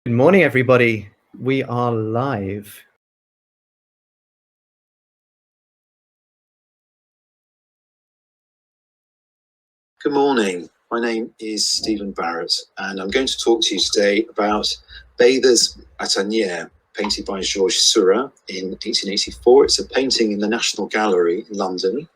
Good morning, everybody. We are live. Good morning. My name is Stephen Barrett, and I'm going to talk to you today about Bathers at Asnières, painted by Georges Seurat in 1884. It's a painting in the National Gallery in London.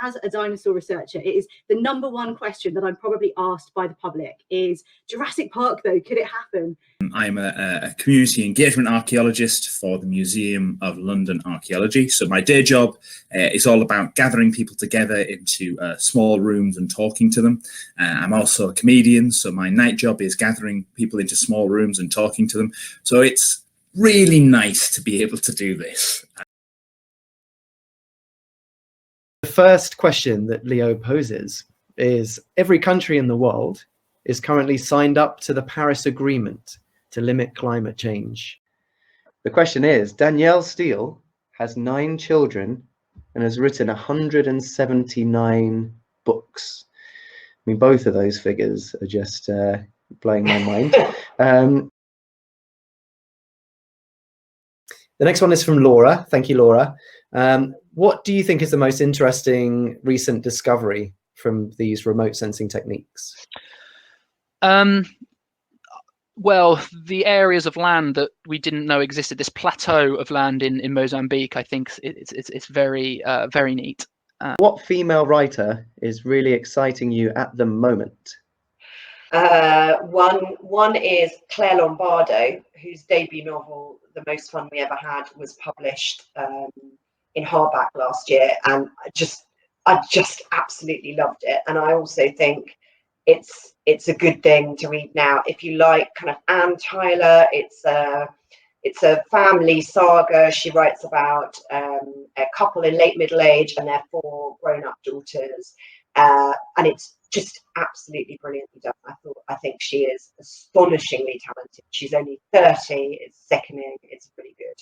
As a dinosaur researcher, it is the number one question that I'm probably asked by the public is, Jurassic Park though, could it happen? I'm a community engagement archaeologist for the Museum of London Archaeology. So my day job is all about gathering people together into small rooms and talking to them. I'm also a comedian, so my night job is gathering people into small rooms and talking to them. So it's really nice to be able to do this. The first question that Leo poses is, every country in the world is currently signed up to the Paris Agreement to limit climate change. The question is, Danielle Steele has 9 children and has written 179 books. I mean, both of those figures are just blowing my mind. The next one is from Laura. Thank you, Laura. What do you think is the most interesting recent discovery from these remote sensing techniques? Well, the areas of land that we didn't know existed, this plateau of land in Mozambique, I think it's very very neat. What female writer is really exciting you at the moment? One is Claire Lombardo, whose debut novel, The Most Fun We Ever Had, was published in hardback last year, and I just absolutely loved it. And I also think it's a good thing to read now if you like kind of Anne Tyler. It's a family saga. She writes about a couple in late middle age and their 4 grown-up daughters, and it's just absolutely brilliantly done. I think she is astonishingly talented. She's only 30. It's sickening. It's pretty good.